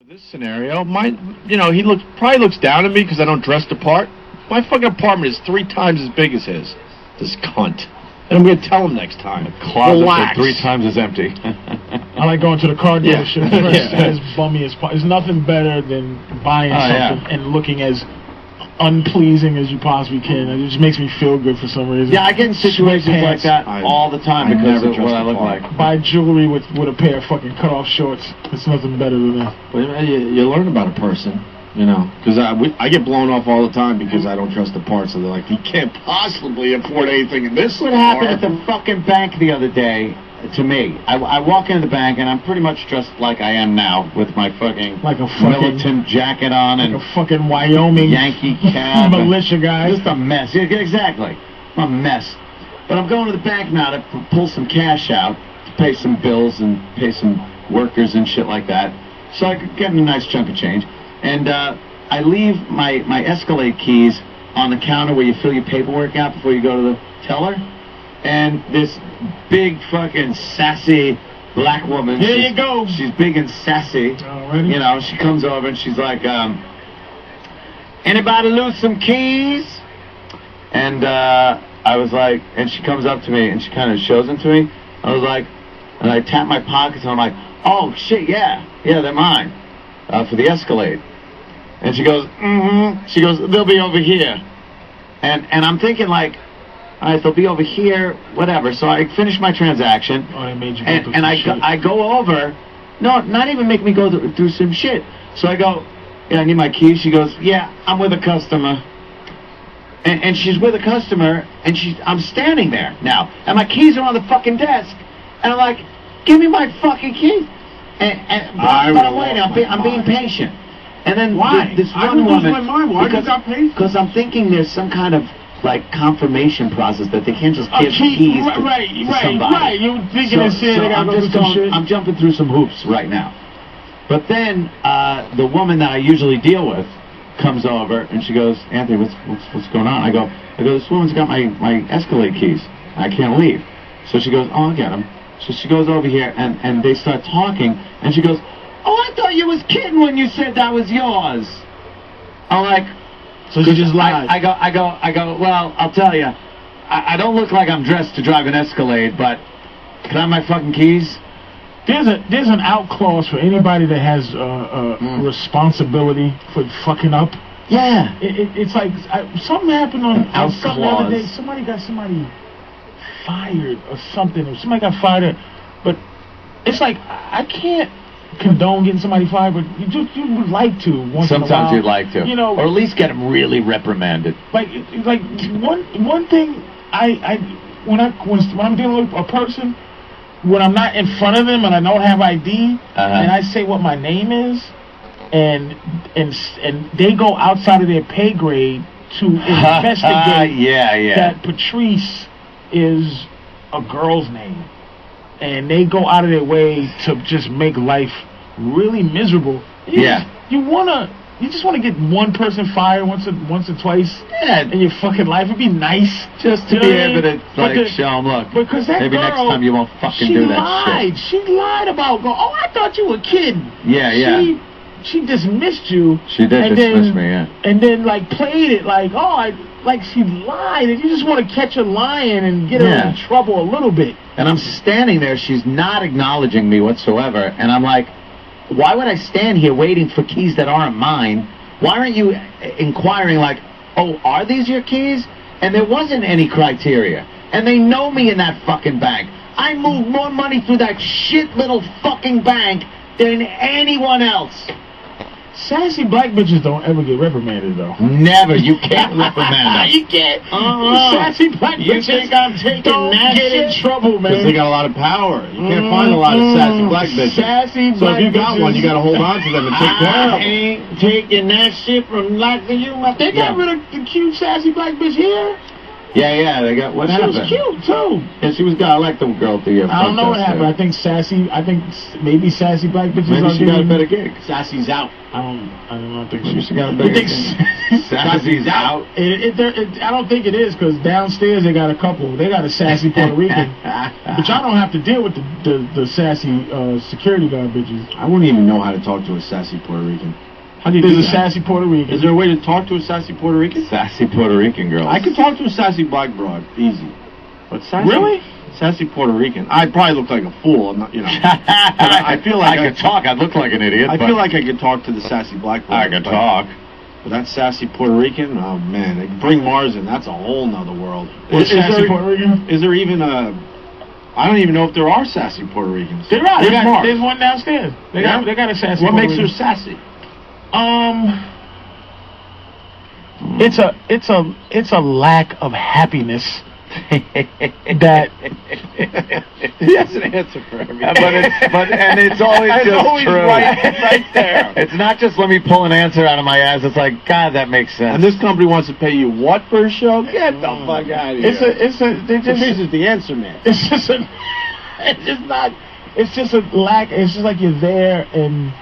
This scenario, he probably looks down at me because I don't dress the part. My fucking apartment is 3 times as big as his. This cunt. And I'm going to tell him next time. The closet is 3 times as empty. I like going to the car dealership first, as bummy as possible. There's nothing better than buying something and looking as unpleasing as you possibly can. It just makes me feel good for some reason. Yeah, I get in situations like that all the time because of what I look like. Buy jewelry with a pair of fucking cut-off shorts. It's nothing better than that. Well, you learn about a person, because I get blown off all the time because I don't trust the parts. So they're like, you can't possibly afford anything in this. What happened at the fucking bank the other day to me? I walk into the bank and I'm pretty much dressed like I am now with my fucking militant jacket on and a fucking Wyoming Yankee cap, militia guy. Just a mess. Yeah, exactly, I'm a mess. But I'm going to the bank now to pull some cash out to pay some bills and pay some workers and shit like that. So I could get a nice chunk of change. And I leave my Escalade keys on the counter where you fill your paperwork out before you go to the teller. And this big fucking sassy black woman. Here you go. She's big and sassy. Alrighty. She comes over and she's like, anybody lose some keys? And I was like, and she comes up to me and she kind of shows them to me. I was like, and I tap my pockets and I'm like, oh shit, yeah, they're mine for the Escalade. And she goes, She goes, they'll be over here. And I'm thinking like, all right, they'll be over here, whatever. So I finish my transaction, and I go over. No, not even make me go through some shit. So I go, yeah, I need my keys. She goes, yeah, I'm with a customer. And she's with a customer, and I'm standing there now, and my keys are on the fucking desk, and I'm like, give me my fucking keys. But I'm waiting. I'm being patient. And then why? This one woman, because I'm thinking there's some kind of like confirmation process that they can't just give keys to somebody. Right. You thinking I'm jumping through some hoops right now. But then the woman that I usually deal with comes over and she goes, Anthony, what's going on? I go, this woman's got my Escalade keys. I can't leave. So she goes, oh, I'll get them. So she goes over here and they start talking and she goes, oh, I thought you was kidding when you said that was yours. I'm like, so she just lied. I go, well, I'll tell you, I don't look like I'm dressed to drive an Escalade, but can I have my fucking keys? There's an out clause for anybody that has responsibility for fucking up. Yeah. It's like something happened on something the other day. Somebody got fired or something. Or somebody got fired. But it's like, I can't condone getting somebody fired, but you would like to once in a while. Sometimes you'd like to, or at least get them really reprimanded. Like one thing when I'm dealing with a person, when I'm not in front of them and I don't have ID, and I say what my name is, and they go outside of their pay grade to investigate that Patrice is a girl's name, and they go out of their way to just make life really miserable. You just want to get one person fired once or twice in your fucking life. It'd be nice just to be able to show them, look, because that maybe girl, next time you won't fucking do that shit. She lied about oh, I thought you were kidding. Yeah. She dismissed you. She did dismiss me, yeah. And then played it like she lied, and you just want to catch her lying and get her in trouble a little bit. And I'm standing there, she's not acknowledging me whatsoever, and I'm like, why would I stand here waiting for keys that aren't mine? Why aren't you inquiring like, oh, are these your keys? And there wasn't any criteria. And they know me in that fucking bank. I move more money through that shit little fucking bank than anyone else. Sassy black bitches don't ever get reprimanded, though. Never. You can't reprimand them. You can't. Sassy black bitches. You think I'm taking that get shit? In trouble, man. Because they got a lot of power. You can't find a lot of sassy black bitches. So if you got one, you got to hold on to them and take care of them. I ain't taking that shit from like you. They got rid of the cute sassy black bitch here. Yeah, they got, what She happened? was cute, too. Yeah, she was good. I like the girl through your I don't know what happened. I think maybe sassy black bitches Maybe are she got a getting- better gig. Sassy's out. I don't think She got a You better think gig. Sassy's out. I don't think it is, because downstairs they got a couple. They got a sassy Puerto Rican. But y'all don't have to deal with the sassy security guard bitches. I wouldn't even know how to talk to a sassy Puerto Rican. How do you There's do a that? sassy Puerto Rican. Is there a way to talk to a sassy Puerto Rican? Sassy Puerto Rican girl. I could talk to a sassy black broad, easy. But sassy, Really? Sassy Puerto Rican. I probably look like a fool. I'm not, you know. I feel like I could talk. I'd look like an idiot. I feel like I could talk to the sassy black broad. I could talk. But that sassy Puerto Rican, oh man, like, bring Mars in. That's a whole nother world. Sassy Puerto Rican? Is there even a? I don't even know if there are sassy Puerto Ricans. There are. Where's Mars? There's one downstairs. They got a sassy. What Puerto makes her Rican. sassy? It's a lack of happiness that He has an answer for everything. And it's always It's just always true. right there. It's not just let me pull an answer out of my ass. It's like, God, that makes sense. And this company wants to pay you what for a show? Get the fuck out of here. Patrice is the answer man. it's just a lack. It's just like you're there and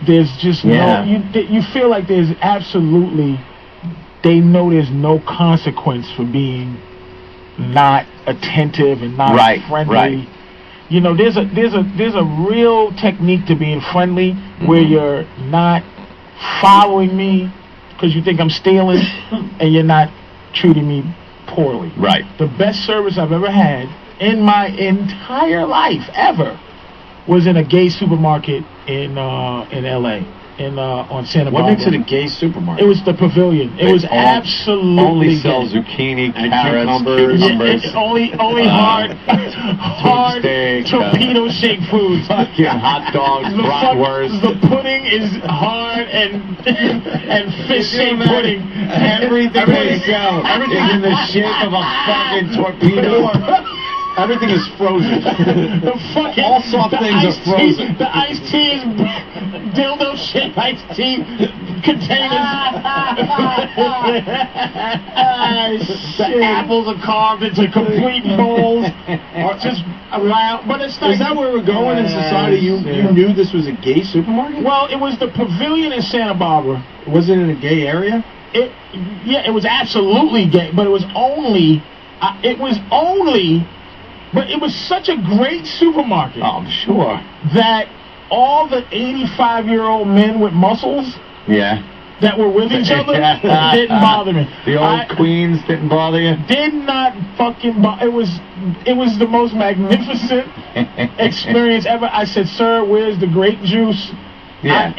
there's just you feel like there's absolutely, they know there's no consequence for being not attentive and not friendly. Right. You know, there's a real technique to being friendly where you're not following me because you think I'm stealing and you're not treating me poorly. Right. The best service I've ever had in my entire life ever was in a gay supermarket in LA. On Santa What Barbara. makes it a gay supermarket? It was the Pavilion. It was absolutely only sell gay. zucchini, And carrots, cucumbers. cucumbers. Yeah, only hard steak, torpedo shaped foods. fucking hot dogs, bratwurst. The pudding is hard and fish shaped pudding. Everything they sell is in the shape of a fucking torpedo. Everything is frozen. The fucking, All soft things are frozen. The iced tea is dildo shaped iced tea containers. The apples are carved into complete bowls. Just around, but it's like. Is that where we're going in society? You knew this was a gay supermarket? Well, it was the Pavilion in Santa Barbara. Was it in a gay area? It was absolutely gay, but it was only. But it was such a great supermarket. Oh, I'm sure. That all the 85-year-old men with muscles that were with each other didn't bother me. The old queens didn't bother you? Did not fucking bother. It was the most magnificent experience ever. I said, "Sir, where's the grape juice?" Yeah.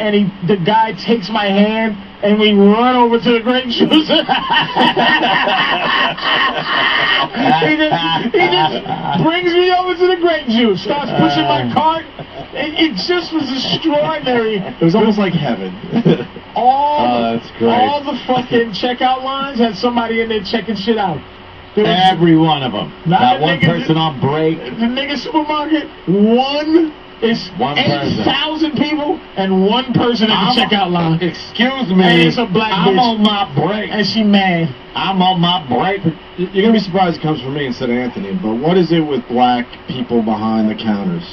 The guy takes my hand and we run over to the grape juice. he just brings me over to the grape juice, starts pushing my cart. It just was extraordinary. It was almost like heaven. That's great. All the fucking checkout lines had somebody in there checking shit out. Every one of them. Not one person on break. The nigga supermarket, one 8,000 people and one person at the checkout line. Excuse me. And it's a black bitch. I'm on my break. And she mad. I'm on my break. You're going to be surprised it comes from me instead of Anthony, but what is it with black people behind the counters?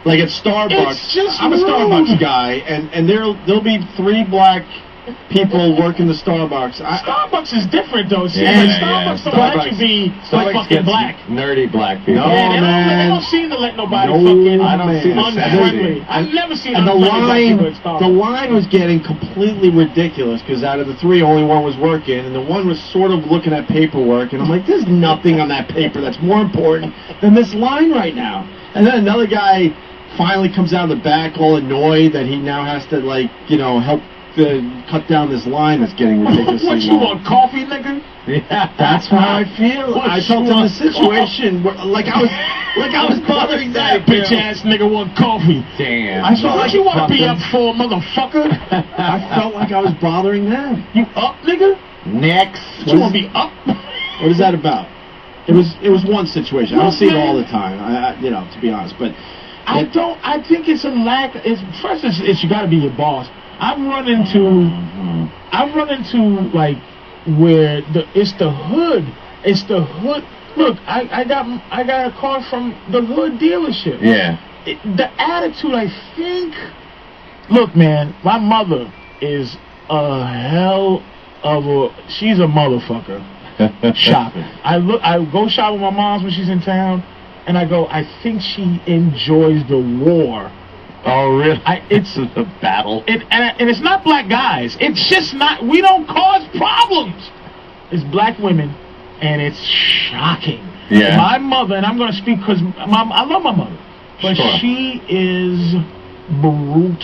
Like at Starbucks, It's just I'm a rude. Starbucks guy, and there'll be 3 black people working the Starbucks. Starbucks is different though. See, Starbucks don't let you be like fucking gets black. nerdy black people. No, They don't seem to let nobody No, fucking I don't see the unfriendly. necessity. I've never seen And the unfriendly black people at the Starbucks. line was getting completely ridiculous because out of the 3, only one was working, and the one was sort of looking at paperwork, and I'm like, there's nothing on that paper that's more important than this line right now. And then another guy finally comes out of the back all annoyed that he now has to, like, help cut down this line that's getting ridiculously What you long. want, coffee, nigga? Yeah. That's how I feel. What I you felt in the want, situation where, like I was bothering that Bitch ass nigga want coffee. Damn. I felt What like you want to be fucking- up for, motherfucker? I felt like I was bothering them. You up, nigga? Next. You want to be up? What is that about? It was one situation. I don't see it all the time. To be honest, but I think it's a lack. First, it's you got to be your boss. I've run into like where it's the hood It's the hood. Look, I got a car from the hood dealership. Yeah. The attitude, I think. Look, man, my mother is a hell of a. She's a motherfucker. Shopping. I go shop with my mom's when she's in town, and I go. I think she enjoys the war. Oh, really? It's a battle. And it's not black guys. It's just not. We don't cause problems. It's black women, and it's shocking. Yeah. My mother, and I'm going to speak because I love my mother, but sure. she is brutal.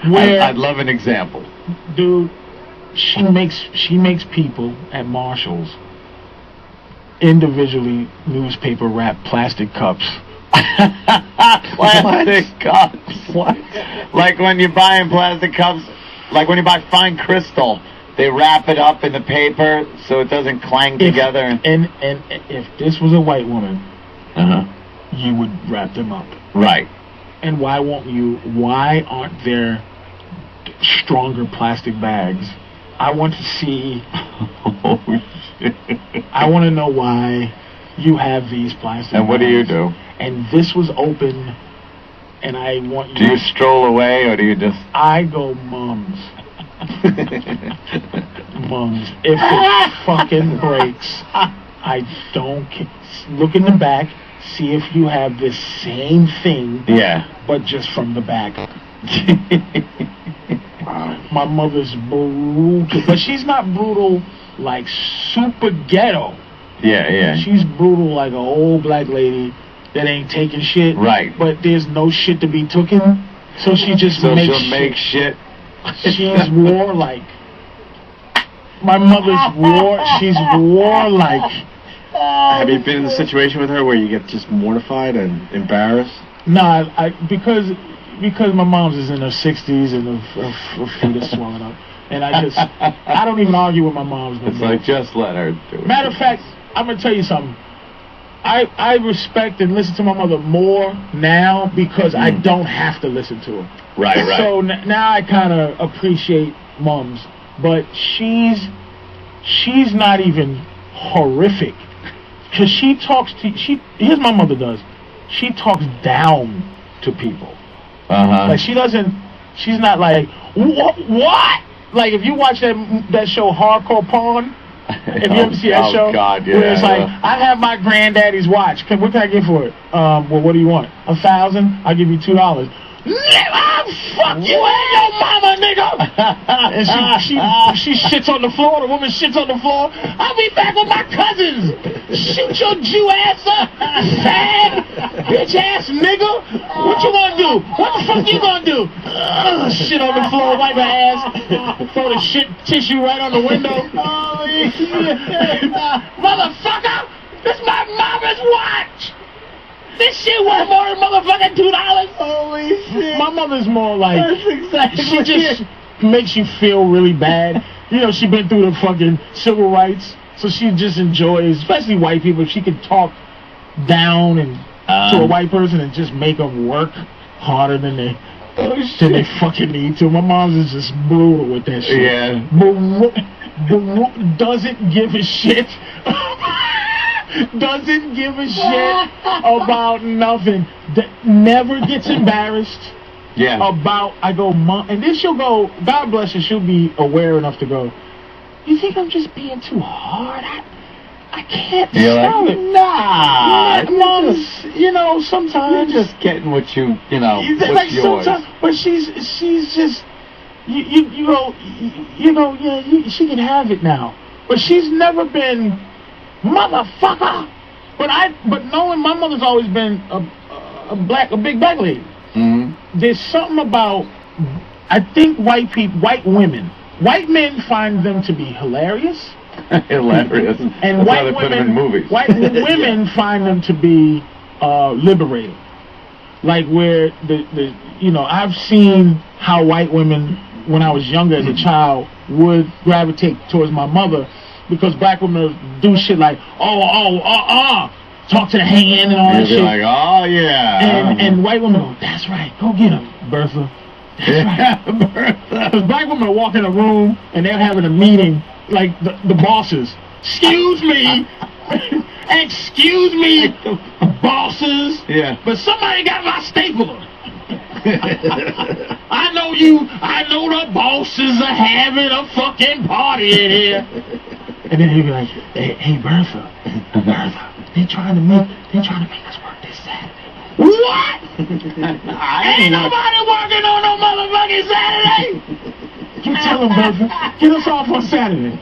I'd love an example. Dude, she makes people at Marshall's individually newspaper wrap plastic cups. Plastic cups. What? Like when you're buying plastic cups, like when you buy fine crystal, they wrap it up in the paper so it doesn't clang together. And if this was a white woman, you would wrap them up. Right. And why won't you? Why aren't there stronger plastic bags? I want to see. Oh, shit. I want to know why you have these plastic bags. And what do you do? And this was open, and I want you. Do you stroll away, or do you just? I go, mums. Mums. If it fucking breaks, I don't look in the back, see if you have the same thing. Yeah. But just from the back. My mother's brutal, but she's not brutal like super ghetto. Yeah. She's brutal like an old black lady that ain't taking shit. Right. But there's no shit to be taken, so she just makes she'll make shit. She's warlike. My mother's she's warlike. Have you been in a situation with her where you get just mortified and embarrassed? No, because my mom's is in her 60s and her feet are swollen up, and I don't even argue with my mom's. It's like, just let her do it. Matter of fact, I'm gonna tell you something. I respect and listen to my mother more now because I don't have to listen to her. Right. So now I kind of appreciate moms, but she's not even horrific because she talks to here's my mother does. She talks down to people. Like she's not like what? Like if you watch that show Hardcore Porn. If you ever see that show, God, yeah, where it's like, I have my granddaddy's watch. What can I get for it? Well, what do you want? $1,000? I'll give you $2. I'll fuck you and your mama, nigga. And she shits on the floor. The woman shits on the floor. I'll be back with my cousins. Shoot your Jew ass up, fag, bitch ass nigga. What you gonna do? What the fuck you gonna do? Shit on the floor, wipe her ass, throw the shit tissue right on the window. Holy shit. Motherfucker, this is my mama's watch. This shit worth more than motherfucking $2. Holy shit. My mother's more like, that's exactly she just makes you feel really bad. You know, she been through the fucking civil rights, so she just enjoys, especially white people, if she can talk down and to a white person and just make them work harder than they fucking need to. My mom's is just brutal with that shit. Yeah. Doesn't give a shit. Doesn't give a shit about nothing. Never gets embarrassed. Yeah. I go, Mom, and then she'll go, God bless her, she'll be aware enough to go, you think I'm just being too hard? I can't stop it. Nah. Mom, sometimes. You're just getting what's yours. But she's just, she can have it now. But she's never been, motherfucker. But knowing my mother's always been a big black lady. Mm-hmm. There's something about, I think white men find them to be hilarious. Hilarious. And that's why they put them in movies. White women find them to be liberating. Like where I've seen how white women, when I was younger as a child, would gravitate towards my mother because black women do shit like, talk to the hand and all that shit. Like, oh yeah. And white women go, that's right, go get him, Bertha. That's right. Bertha. Because black women will walk in a room and they're having a meeting like the bosses. Excuse me. Excuse me, bosses. Yeah. But somebody got my stapler. I know the bosses are having a fucking party in here. And then he'd be like, hey Bertha, they're trying to make us work this Saturday. What? Ain't nobody working on no motherfucking Saturday. You tell them, Bertha, get us off on Saturday.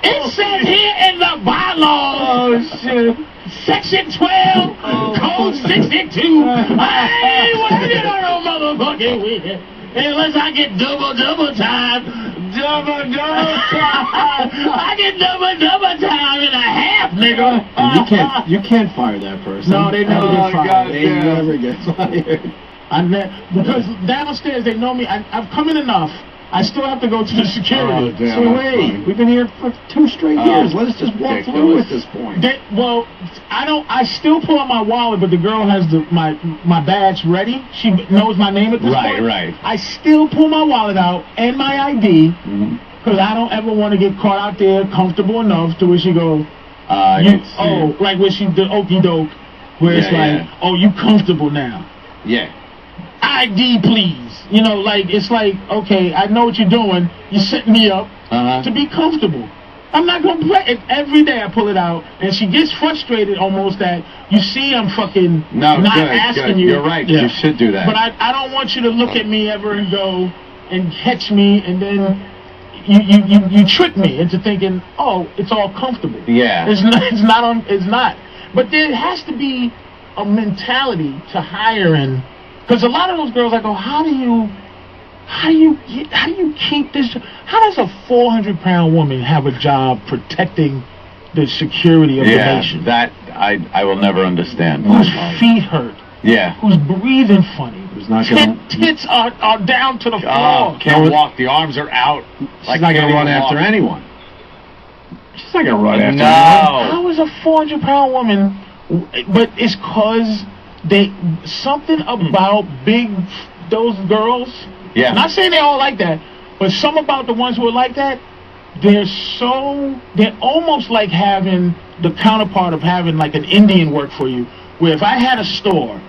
It says here in the bylaws. Oh, shit. Section 12, Code 62. I ain't working on no motherfucking weekend unless I get double time. Double time. I get double time and a half, nigga. And you can't fire that person. No, they never get fired. They never get fired. Because downstairs they know me. I've come in enough. I still have to go to the security. So wait, we've been here for 2 straight years. Let us just walk through at this point. I still pull out my wallet, but the girl has my badge ready. She knows my name at this point. Right. I still pull my wallet out and my ID because I don't ever want to get caught out there comfortable enough to where she go, like where she the okey doke, where it's like, oh, you comfortable now? Yeah. ID, please. You know, like, it's like, okay, I know what you're doing. You're setting me up to be comfortable. I'm not going to play it. Every day I pull it out, and she gets frustrated almost that, you see I'm fucking not asking you. You're right. You should do that. But I don't want you to look at me ever and go and catch me, and then you trick me into thinking, oh, it's all comfortable. Yeah. It's not. But there has to be a mentality to hiring. Because a lot of those girls, I go, how do you keep this? How does a 400-pound woman have a job protecting the security of the nation? That I will never understand. Whose feet hurt? Yeah. Who's breathing funny? Who's not gonna, tits are down to the floor. Can't walk. The arms are out. She's not going to run after anyone. She's not going to run after anyone. How is a 400-pound woman? But it's because something about those girls. Yeah. Not saying they all like that, but some about the ones who are like that, they're almost like having the counterpart of having like an Indian work for you, where if I had a store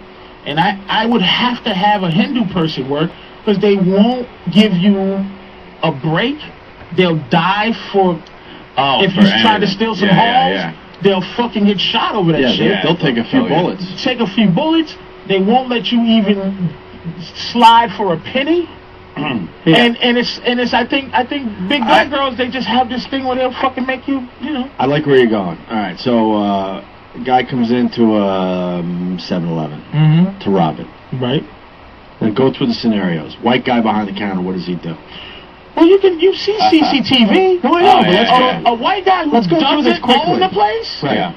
and I would have to have a Hindu person work because they won't give you a break. They'll die if you try to steal some halls. They'll fucking get shot over that shit. They'll take a few bullets. Take a few bullets. They won't let you even slide for a penny. And it's I think big black girls, they just have this thing where they'll fucking make you know. I like where you're going. All right, so a guy comes into a 7-Eleven to rob it. Right. And go through the scenarios. White guy behind the counter. What does he do? Well, you see CCTV. No, I know, but let's go. A white guy who doesn't own the place. Right. Yeah.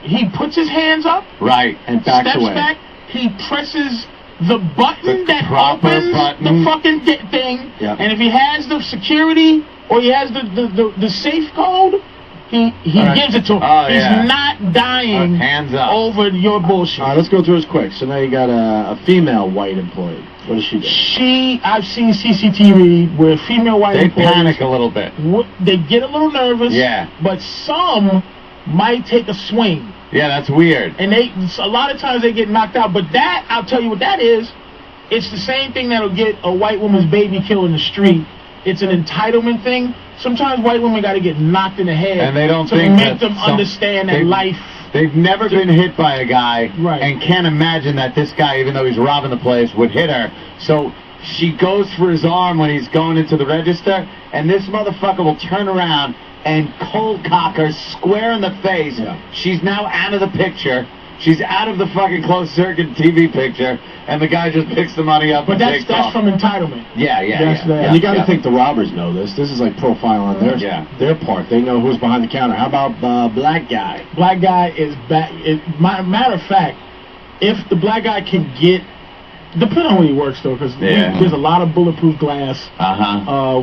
He puts his hands up. Right. And backs steps away. back. He presses the button that proper opens button. the fucking thing. Yep. And if he has the security or he has the safe code, he gives it to him. He's not dying hands up over your bullshit. All right, let's go through this quick. So now you got a female white employee. What does she do? I've seen CCTV where female white employees... They panic a little bit. They get a little nervous. Yeah. But some might take a swing. Yeah, that's weird. And a lot of times they get knocked out. But that, I'll tell you what that is. It's the same thing that'll get a white woman's baby killed in the street. It's an entitlement thing. Sometimes white women got to get knocked in the head and they don't to think make them understand that life... They've never been hit by a guy right. and can't imagine that this guy, even though he's robbing the place, would hit her. So she goes for his arm when he's going into the register, and this motherfucker will turn around and cold cock her square in the face. Yeah. She's now out of the picture. She's out of the fucking closed circuit TV picture, and the guy just picks the money up and takes off. That's from entitlement. Yeah. And you got to think the robbers know this. This is like profile on their part. They know who's behind the counter. How about black guy? Black guy is back. Matter of fact, if the black guy can get, depending on where he works though, because there's a lot of bulletproof glass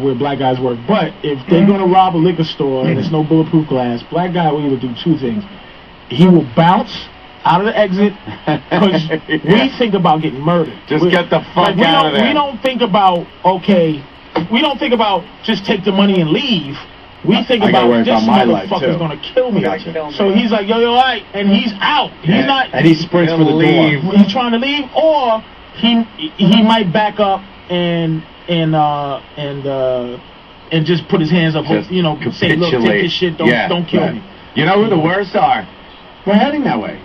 where black guys work. But if they're going to rob a liquor store and there's no bulletproof glass, black guy will either do two things. He will bounce out of the exit, because we think about getting murdered. Get the fuck out of there. We don't think about, just take the money and leave. We think I gotta about worry this about my life, motherfucker's too. gonna kill me. Gotcha. So he's like, yo, alright, and he's out. He's not. And he sprints for the leave. door. He's trying to leave, or he might back up and just put his hands up, Just you know, say, look, take this shit, don't kill me. You know who the worst are? We're heading that way.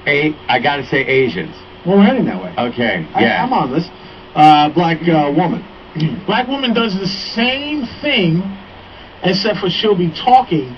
I gotta say Asians. Well, we're heading that way. Okay, yeah. I'm on this. Black woman. Black woman does the same thing, except for she'll be talking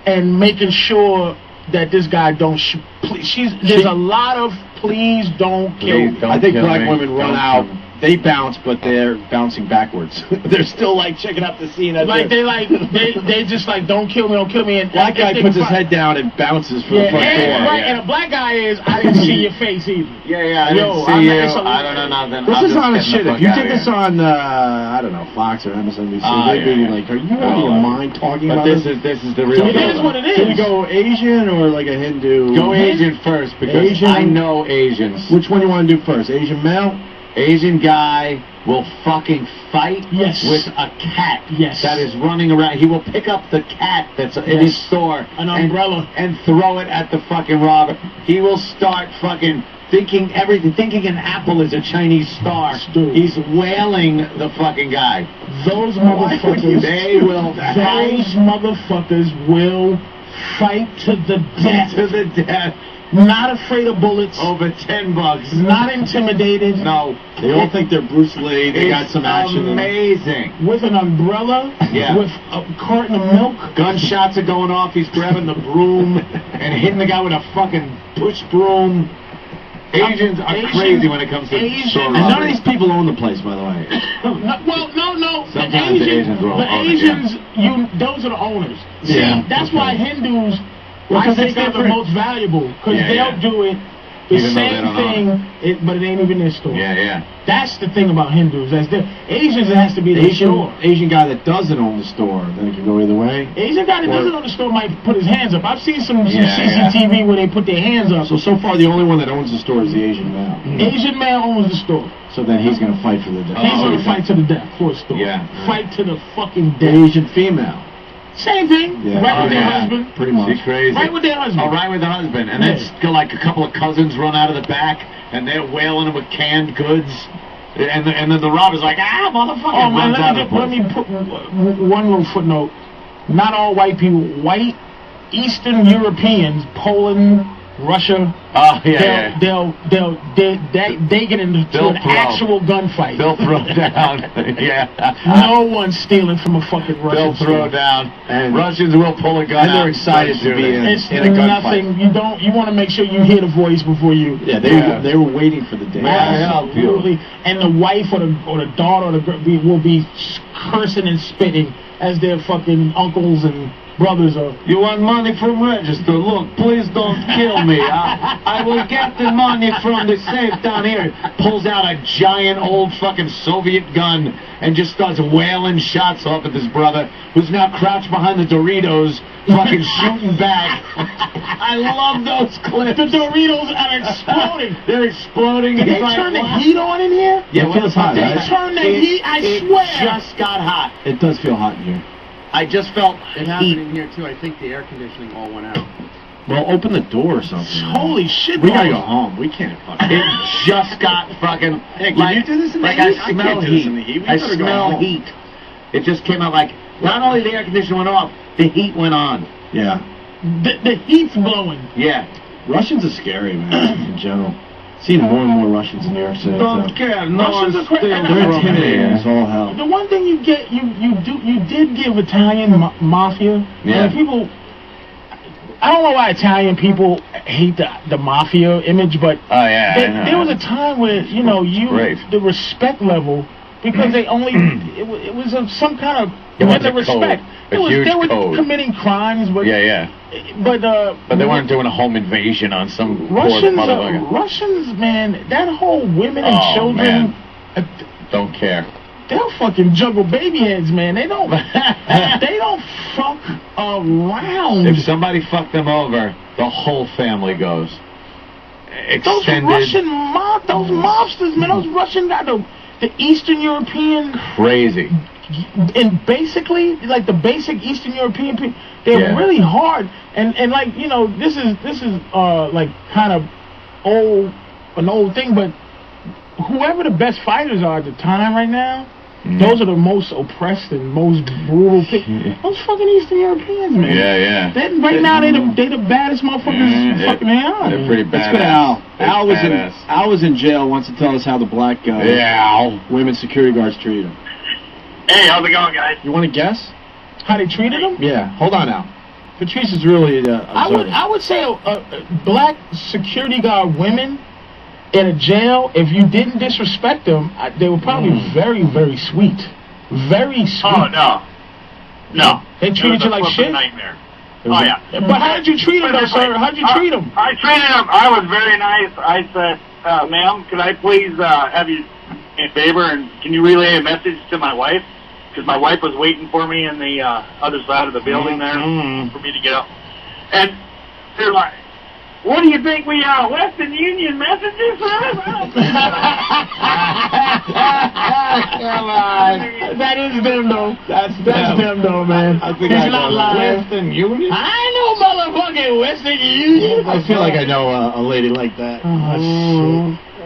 and making sure that this guy don't there's a lot of please don't kill me. I think black women Don't run kill out. me. They bounce, but they're bouncing backwards. They're still like checking out the scene. Like they just like don't kill me. And black guy puts his head down and bounces for the front door. And a black guy is I didn't see your face either. I didn't see you. I don't know nothing. This is honest shit. If you did this on I don't know, Fox or MSNBC, they'd be like, "Are you out of your mind talking about this?" This is the real. It is what it is. Should we go Asian or like a Hindu? Go Asian first because Asian? I know Asians. Which one you want to do first? Asian male? Asian guy will fucking fight with a cat that is running around. He will pick up the cat that's in his store, an umbrella, and throw it at the fucking robber. He will start fucking thinking an apple is a Chinese star. He's wailing the fucking guy. Those motherfuckers, they will fight. Those motherfuckers will fight to the death. To the death. Not afraid of bullets. Over $10. Not intimidated. No. They all think they're Bruce Lee. They got some action. Amazing. With an umbrella. With a carton of milk. Gunshots are going off. He's grabbing the broom and hitting the guy with a fucking push broom. Asians are crazy when it comes to store and none of these people own the place, by the way. No. Sometimes the Asians will own it, Asians, those are the owners. See, that's why Hindus. I think they're the most valuable because they'll do it the same thing, but it ain't even their store. That's the thing about Hindus. Asians, it has to be the store. Asian guy that doesn't own the store, then it can go either way. Asian guy that doesn't own the store might put his hands up. I've seen some CCTV where they put their hands up. So far, the only one that owns the store is the Asian male. Asian male owns the store. So then he's going to fight for the death. He's going to fight to the death for a store. Fight to the fucking death. The Asian female. Same thing. Right with their husband. Pretty much. She's crazy. Right with their husband. Oh, right with the husband. And then like a couple of cousins run out of the back, and they're wailing him with canned goods. And then the robber's like, motherfucker. Oh, man, let me put one little footnote. Not all white people. White Eastern Europeans, Poland, Russia. They'll get into an actual gunfight. They'll throw down. No one's stealing from a fucking Russian. They'll throw down. And Russians will pull a gun and they're excited to be in a gunfight. You want to make sure you hear the voice before you. They were waiting for the day. Absolutely. And the wife or the daughter or the girl will be cursing and spitting as their fucking uncles and brothers are. You want money from register? Look, please don't kill me. I will get the money from the safe down here. Pulls out a giant old fucking Soviet gun and just starts wailing shots off at this brother who's now crouched behind the Doritos, fucking shooting back. I love those clips. The Doritos are exploding. They're exploding. Did they turn the heat on in here? Yeah, it feels hot. They turned the heat. I swear. It just got hot. It does feel hot in here. I just felt it happened in here too. I think the air conditioning all went out. Well, open the door or something. Holy shit! We gotta go home. We can't fucking. It just got fucking. Hey, can you do this in the heat? I smell heat. I smell heat. It just came out like not only the air conditioner went off, the heat went on. Yeah. The heat's blowing. Yeah. Russians are scary, man. In general. Seeing more and more Russians in New York City. Don't care. No one's they're intimidating as all hell. The one thing you did give Italian mafia. Yeah. People. I don't know why Italian people hate the mafia image, but there was a time where the respect level because they only it was some kind of respect. They were committing crimes, but but they weren't doing a home invasion on some Russians, man, that whole women and children don't care. They'll fucking juggle baby heads, man. They don't fuck around. If somebody fucked them over, the whole family goes. Extended. Those mobsters, man, those Russian guys, the Eastern European. Crazy. and basically, like the basic Eastern European people, they're really hard. And like, you know, this is like kind of an old thing, but whoever the best fighters are at the time right now, those are the most oppressed and most brutal people. Those fucking Eastern Europeans, man. Yeah. Right now, they the baddest motherfuckers fucking around. They're pretty badass. Let's go to Al. Al was in jail. Wants to tell us how the black women security guards treated him. Hey, how's it going, guys? You want to guess? How they treated him? Yeah. Hold on, Al. Patrice is really I would say black security guard women in a jail, if you didn't disrespect them, they were probably very, very sweet. Very sweet. Oh, no. They treated you like shit? Nightmare. Oh, yeah. But how did you treat them, though, sir? How did you treat them? I treated them, I was very nice. I said, ma'am, could I please have you a favor, and can you relay a message to my wife? Because my wife was waiting for me in the other side of the building there for me to get up. And they're like, what do you think we are, Western Union messages? Come on. That is them, though. That's them, though, man. I think He's not lying. Western Union? I know motherfucking Western Union. I feel like I know a lady like that.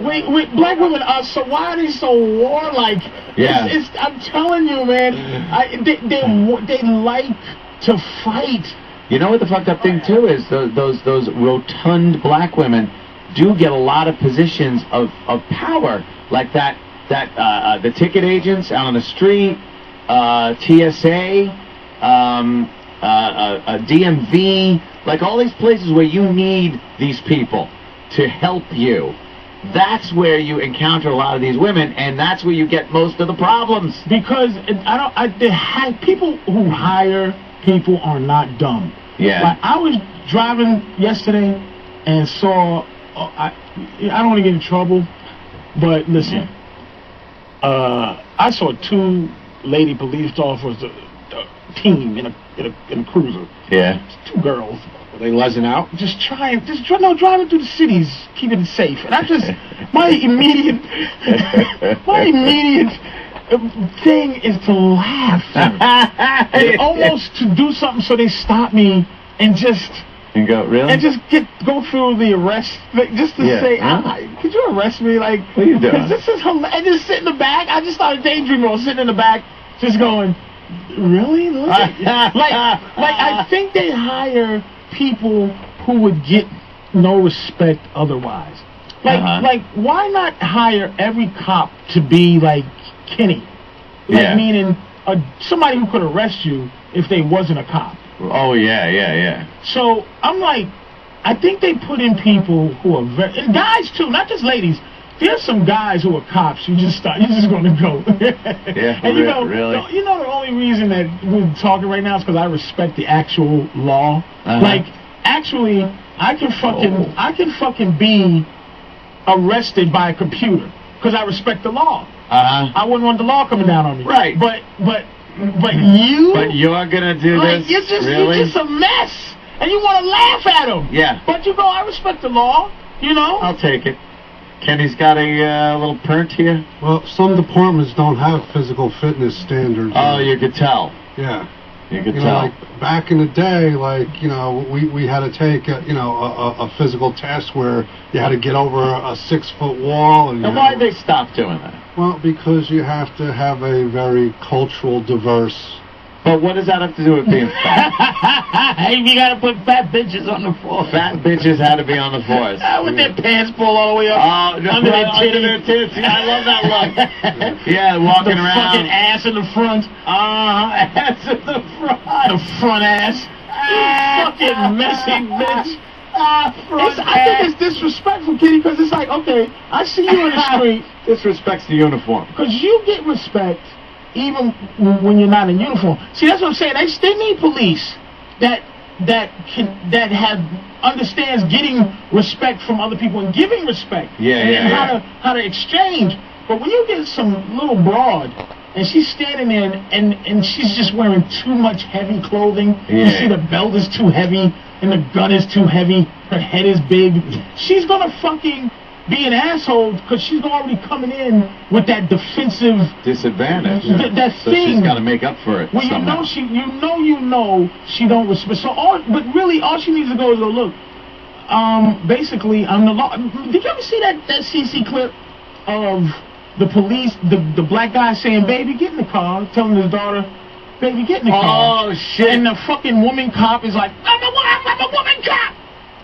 Wait, black women are so, why are they so warlike? Yeah. I'm telling you, man, they like to fight. You know what the fucked up thing too is? Those rotund black women do get a lot of positions of power, like the ticket agents out on the street, TSA, DMV, like all these places where you need these people to help you. That's where you encounter a lot of these women, and that's where you get most of the problems. Because people who hire people are not dumb. Yeah. Like, I was driving yesterday and saw. I don't want to get in trouble, but listen. I saw two lady police officers, a team in a cruiser. Yeah. Two girls. Were they lezzing out? Driving through the cities, keeping it safe. And I just, my immediate thing is to laugh. And almost to do something so they stop me and just... And go, really? And just go through the arrest, just to say, could you arrest me? Like, what are you doing? This is hilarious. And just sit in the back. I just started daydreaming. I was sitting in the back, just going, really? like I think they hire people who would get no respect otherwise. Like why not hire every cop to be like Kenny? Like, meaning somebody who could arrest you if they wasn't a cop. Oh, yeah. So, I'm like, I think they put in people who are very... And guys, too, not just ladies. There's some guys who are cops. You're just going to go. Yeah, and really? You know the only reason that we're talking right now is because I respect the actual law. Like, actually, I can fucking be arrested by a computer because I respect the law. I wouldn't want the law coming down on me. Right. But you... But you're gonna do this? You're just a mess. And you want to laugh at them. Yeah. But you go, I respect the law, you know? I'll take it. Kenny's got a little pernt here. Well, some departments don't have physical fitness standards. Oh, you could tell. Yeah. You could know, tell. like back in the day, like, you know, we had to take a physical test where you had to get over a 6-foot wall. And why'd they stop doing that? Well, because you have to have a very cultural, diverse... But what does that have to do with being fat? You gotta put fat bitches on the floor. Fat bitches had to be on the floors. With their pants pulled all the way up. Under their tits. Yeah, I love that look. Yeah, walking around. Fucking ass in the front. Ass in the front. The front ass. Fucking messy bitch. I think it's disrespectful, Kitty, because it's like, okay, I see you in the street. Disrespects the uniform. Because you get respect even when you're not in uniform. See, that's what I'm saying. They need police that understands getting respect from other people and giving respect. And how to exchange. But when you get some little broad and she's standing there and she's just wearing too much heavy clothing. You see the belt is too heavy and the gun is too heavy. Her head is big. She's gonna fucking be an asshole because she's already coming in with that defensive disadvantage. That so thing. she's got to make up for it. Well, somehow. you know she don't respect. So but really all she needs to go is go look. Basically, I'm the law. Did you ever see that CC clip of the police, the black guy saying, "Baby, get in the car," telling his daughter, "Baby, get in the car." Oh shit! And the fucking woman cop is like, I'm a woman cop,"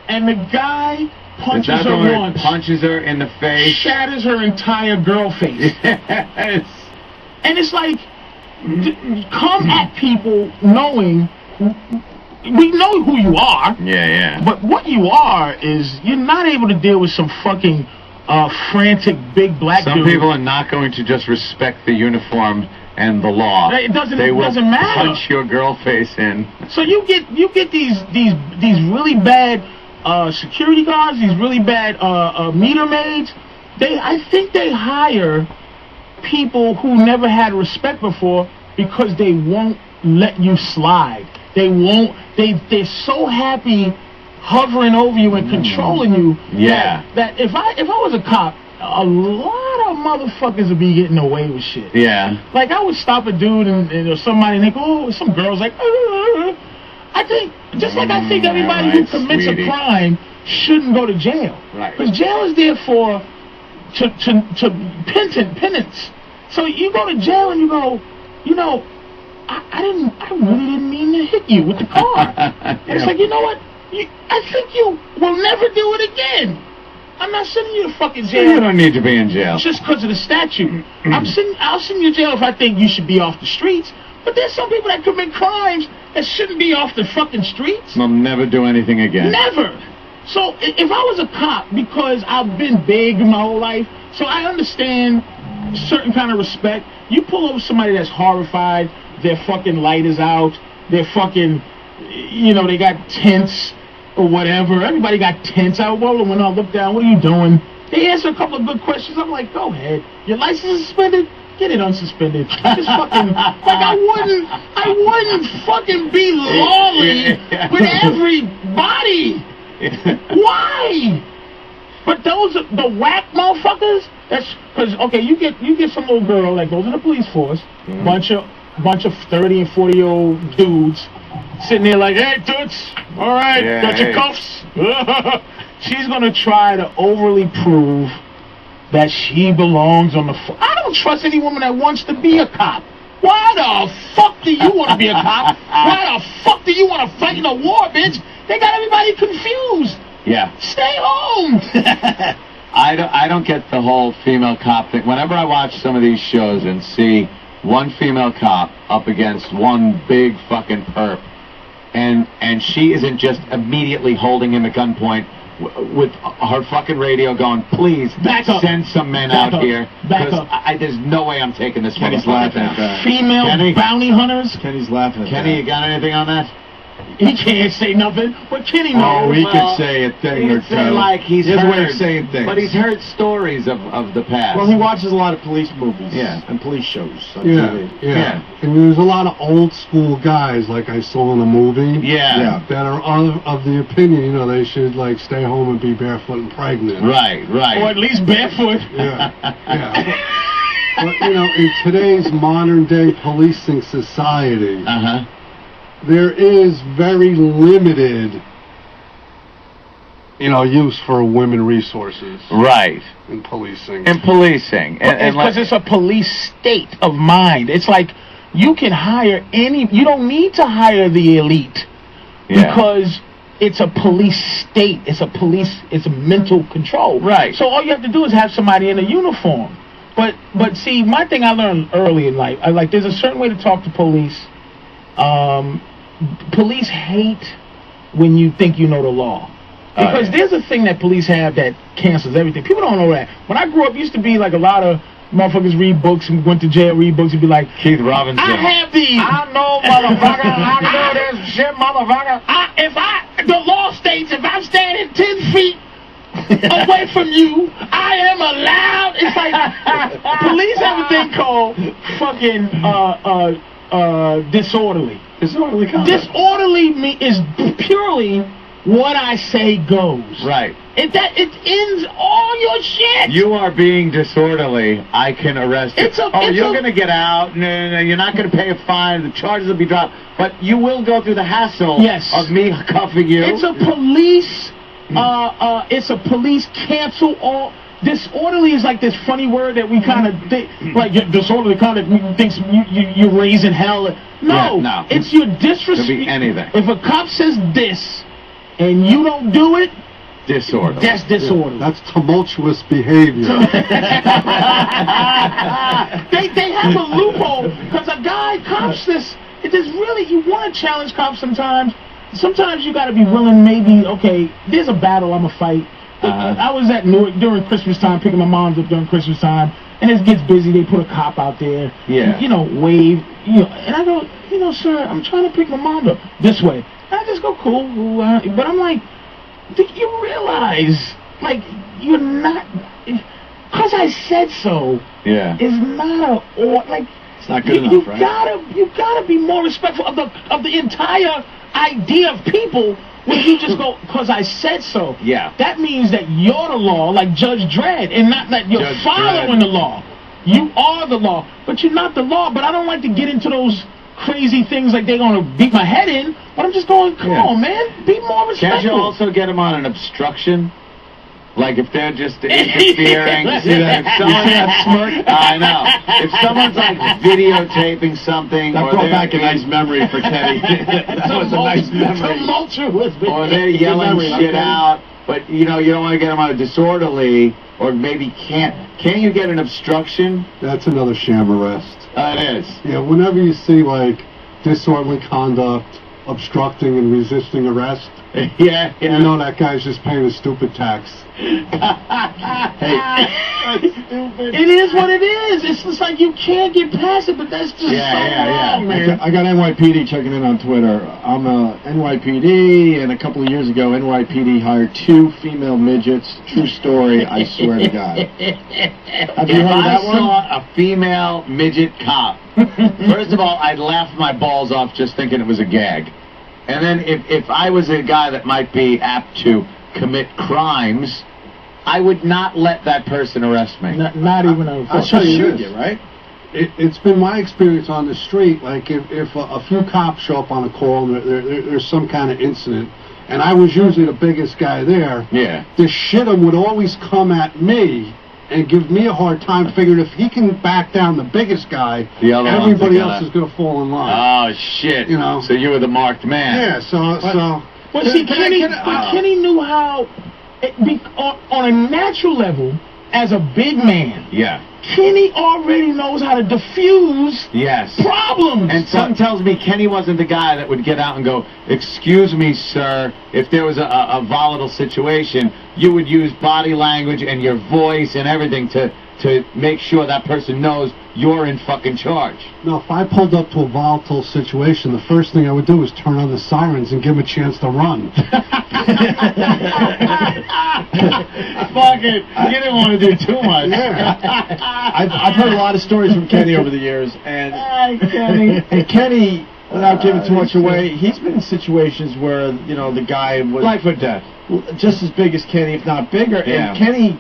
and the guy punches her once, punches her in the face, shatters her entire girl face. Yes. And it's like, come at people knowing. We know who you are. Yeah. But what you are is you're not able to deal with some fucking frantic big black dude. Some people are not going to just respect the uniform and the law. It doesn't They matter. will punch your girl face in. So you get these really bad security guards, these really bad meter maids. I think they hire people who never had respect before because they won't let you slide. They won't. They're so happy hovering over you and controlling you. Yeah. That if I was a cop, a lot of motherfuckers would be getting away with shit. Yeah. Like I would stop a dude and somebody and they go, oh, some girls like. I think just like I think everybody who commits a crime shouldn't go to jail. Right. Because jail is there for penance. So you go to jail and you go, I really didn't mean to hit you with the car. It's like, you know what? I think you will never do it again. I'm not sending you to fucking jail. You don't need to be in jail. Just because of the statute. I'll send you to jail if I think you should be off the streets. But there's some people that commit crimes that shouldn't be off the fucking streets. They'll never do anything again. Never. So if I was a cop, because I've been big my whole life, so I understand certain kind of respect. You pull over somebody that's horrified, their fucking light is out, they're fucking, they got tents or whatever. Everybody got tents out. Well, when I look down, what are you doing? They answer a couple of good questions. I'm like, go ahead. Your license is suspended? Get it unsuspended. Just fucking, like I wouldn't fucking be lawly with everybody. Why? But those are the whack motherfuckers. That's because you get some little girl that goes in the police force, bunch of 30 and 40-year-old dudes sitting there like, hey, toots, all right, got your cuffs. She's gonna try to overly prove that she belongs on the. I don't trust any woman that wants to be a cop. Why the fuck do you want to be a cop? Why the fuck do you want to fight in a war, bitch? They got everybody confused. Yeah. Stay home. I don't get the whole female cop thing. Whenever I watch some of these shows and see one female cop up against one big fucking perp, and she isn't just immediately holding him at gunpoint with her fucking radio going, please send some men out here. Because there's no way I'm taking this. Kenny's laughing at that. Female bounty hunters. Kenny's laughing at that. Kenny, you got anything on that? He can't say nothing, but Kenny knows. Oh, he could say a thing or two. Like he's His heard, way of saying things. But he's heard stories of the past. Well, he watches a lot of police movies. Yeah. And police shows on Yeah, TV. yeah. And there's a lot of old school guys, like I saw in a movie. Yeah. That are of the opinion, they should like stay home and be barefoot and pregnant. Right. Or at least barefoot. Yeah. But in today's modern day policing society, there is very limited, use for women resources. Right. In policing. Because it's a police state of mind. It's like you can hire you don't need to hire the elite because it's a police state. It's a mental control. Right. So all you have to do is have somebody in a uniform. But see, my thing I learned early in life, there's a certain way to talk to police. Police hate when you think you know the law. Because there's a thing that police have that cancels everything. People don't know that. When I grew up, it used to be like a lot of motherfuckers read books and went to jail, read books and be like, Keith Robinson. I know, motherfucker. I know this shit, motherfucker. The law states if I'm standing 10 feet away from you, I am allowed. It's like police have a thing called fucking disorderly. Disorderly conduct. Disorderly is purely what I say goes. Right. It ends all your shit. You are being disorderly. I can arrest you. You're going to get out. No, you're not going to pay a fine. The charges will be dropped. But you will go through the hassle of me cuffing you. It's a police. It's a police cancel all. Disorderly is like this funny word that we kind of think, like disorderly kind of thinks you're raising hell. No, it's your disrespect. Could be anything. If a cop says this and you don't do it, disorderly. That's disorderly. That's tumultuous behavior. they have a loophole because a guy cops this. It is really, you want to challenge cops sometimes. Sometimes you got to be willing. Maybe there's a battle I'm gonna fight. I was at Newark during Christmas time, picking my mom up during Christmas time, and it gets busy. They put a cop out there, wave, and I go, sir, I'm trying to pick my mom up this way. And I just go, cool, but I'm like, do you realize, like, you're not, because I said so. Yeah, is not it's not good enough, right? You gotta be more respectful of the entire idea of people. When you just go, because I said so. Yeah. That means that you're the law, like Judge Dredd, and not that you're following the law. You are the law, but you're not the law. But I don't like to get into those crazy things like they're going to beat my head in. But I'm just going, come on, man. Be more respectful. Can't you also get them on an obstruction? Like if they're just interfering, see that? If someone that smirk, I know. If someone's like videotaping something, that brought back a nice memory for Kenny. That was a nice memory. Tumultuous. Or they're yelling shit out, but you don't want to get them on a disorderly, or maybe can't you get an obstruction? That's another sham arrest. It is. Yeah, whenever you see like disorderly conduct, obstructing and resisting arrest. Yeah. You know that guy's just paying a stupid tax. It is what it is. It's just like you can't get past it, but that's just wrong, man. I got NYPD checking in on Twitter. I'm a NYPD, and a couple of years ago, NYPD hired 2 female midgets. True story, I swear to God. Have you heard of that one? I saw a female midget cop. First of all, I'd laugh my balls off just thinking it was a gag. And then if I was a guy that might be apt to commit crimes, I would not let that person arrest me. Not even a... I'll tell you this, right? It's been my experience on the street, like if a few cops show up on a call and there's some kind of incident, and I was usually the biggest guy there, the shitum would always come at me and give me a hard time, figuring if he can back down the biggest guy, everybody else is going to fall in line. Oh, shit. So you were the marked man. Yeah, so... Well, see, Kenny knew how, on a natural level, as a big man, Kenny already knows how to diffuse problems. And something tells me Kenny wasn't the guy that would get out and go, excuse me, sir, if there was a volatile situation, you would use body language and your voice and everything to make sure that person knows you're in fucking charge. No, if I pulled up to a volatile situation, the first thing I would do is turn on the sirens and give him a chance to run. Fuck it. You didn't want to do too much. I've heard a lot of stories from Kenny over the years, and Kenny, without giving too much away, he's been in situations where the guy was life or death, just as big as Kenny, if not bigger, and Kenny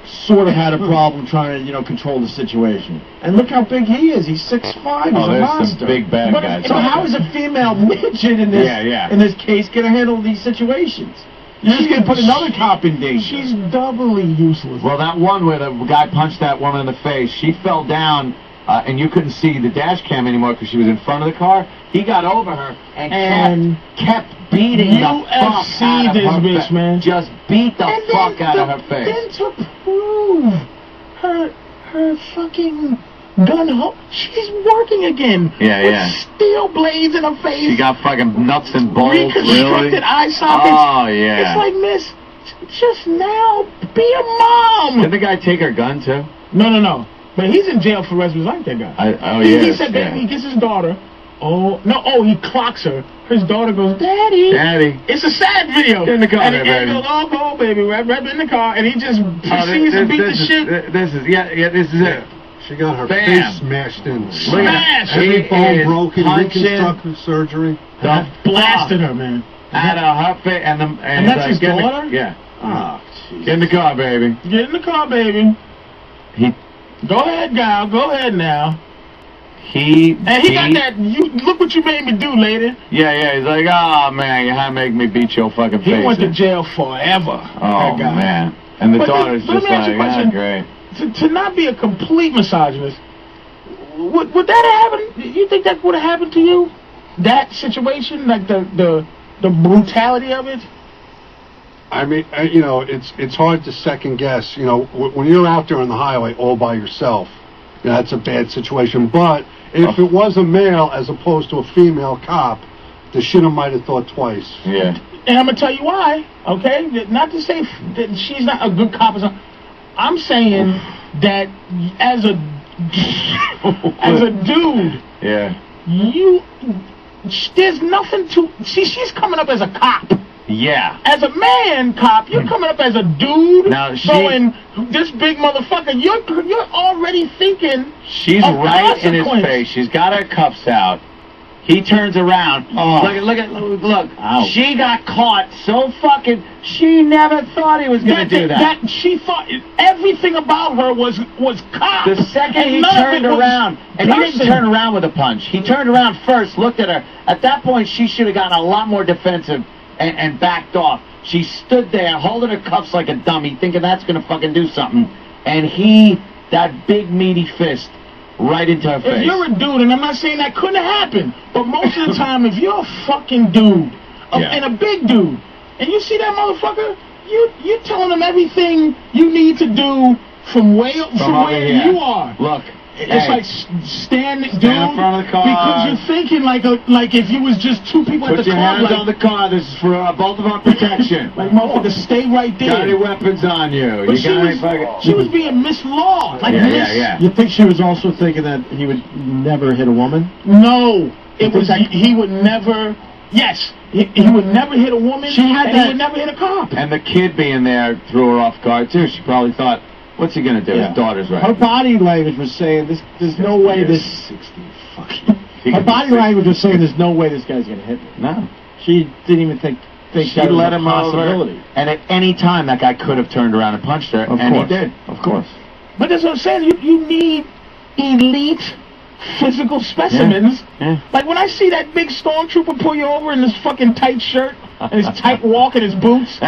sort of had a problem trying to, control the situation. And look how big he is. He's 6'5". He's a monster. Some big bad guys. So how is a female midget in this case going to handle these situations? She's going to put another cop in danger. She's doubly useless. Well, that one where the guy punched that woman in the face, she fell down, and you couldn't see the dash cam anymore because she was in front of the car. He got over her and kept beating the fuck out of her face. Man. Just beat the fuck out of her face. Then to prove her fucking gun hole, she's working again. With steel blades in her face. She got fucking nuts and bolts. Reconstructed eye sockets. Oh, yeah. It's like, miss, just now, be a mom. Did the guy take her gun, too? No. But he's in jail for the rest of his life, that guy. He said that he gets his daughter. He clocks her. His daughter goes, Daddy. It's a sad video. Get in the car, and baby. He goes, go, baby. Right in the car. And he just proceeds to beat the shit. This is it. She got her face smashed in. Smashed! Every bone broken, reconstructive surgery. Blasted her, man. Out of her face, and that's like, his get in the- daughter? Yeah. Oh, jeez. Get in the car, baby. Get in the car, baby. He Go ahead, gal. Go ahead now. he And he got that. You look what you made me do, lady. Yeah. He's like, oh man, you had to make me beat your fucking He face. went to in." jail forever. Oh that guy. man. And the But daughter's let just me ask you a like, question. great. To not be a complete misogynist, would that have happened? You think that would have happened to you? That situation, like the brutality of it. I mean, you know, it's hard to second guess. You know, when you're out there on the highway all by yourself, you know, that's a bad situation. But if it was a male as opposed to a female cop, the shitter might have thought twice. Yeah. And I'm gonna tell you why. Okay, not to say that she's not a good cop or something. I'm saying that as a dude, Yeah. there's nothing to. She's coming up as a cop. Yeah. As a man cop, you're coming up as a dude. Now, going, this big motherfucker. You're already thinking. She's of right in his consequence. face. She's got her cuffs out. He turns around. Oh. Look. Ow. She got caught so fucking. She never thought he was gonna do that. She thought everything about her was cop. The second And he none of turned it was around, and he didn't person. turn around with a punch. He turned around first, looked at her. At that point, she should have gotten a lot more defensive and backed off. She stood there holding her cuffs like a dummy, thinking that's gonna fucking do something. And that big meaty fist, right into her face. If you're a dude, and I'm not saying that couldn't happen, but most of the time, if you're a fucking dude, and a big dude, and you see that motherfucker, you're telling him everything you need to do from where you are. Look, it's like stand in front of the car. because you're thinking like if you was just two people at Put the your club, hands like, on the car. This is for both of our protection. like motherfucker, stay right there. Got any weapons on you? But You got any fucking... she was being Miss Law, like Miss. Yeah. You think she was also thinking that he would never hit a woman? No, it was he would never. Yes, he would never hit a woman. She had and that- he would never hit a cop. And the kid being there threw her off guard too. She probably thought, "What's he gonna do?" Yeah. His daughter's right. Her body language was saying there's no way this 60 fucking. He Her could body be language was saying there's no way this guy's gonna hit me. No. She didn't even think She that was let a him possibility. over. And at any time, that guy could have turned around and punched her, Of and course. he did. Of course. But that's what I'm saying. You need elite physical specimens. Yeah. Like when I see that big stormtrooper pull you over in this fucking tight shirt and his tight walk and his boots,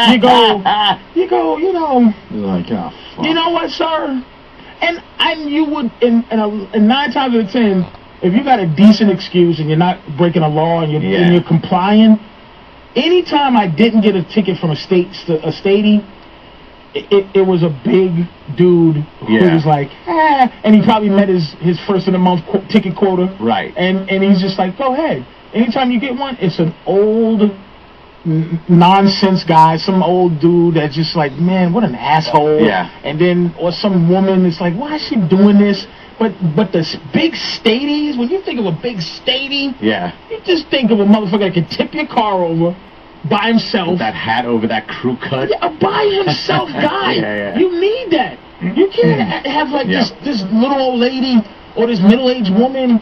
you go, you know. You're like, oh, fuck. You know what, sir? And you would, in 9 times out of 10, if you got a decent excuse and you're not breaking a law and you're complying, anytime I didn't get a ticket from a statey, it was a big dude who was like, and he probably met his first of the month ticket quota. Right. And he's just like, go ahead. Anytime you get one, it's an old nonsense guy, some old dude that's just like, man, what an asshole. Yeah. And then, or some woman that's like, why is she doing this? But the big stadies, when you think of a big stady, you just think of a motherfucker that can tip your car over by himself. With that hat over that crew cut. Yeah, a by himself guy. Yeah. You need that. You can't have like this little old lady or this middle-aged woman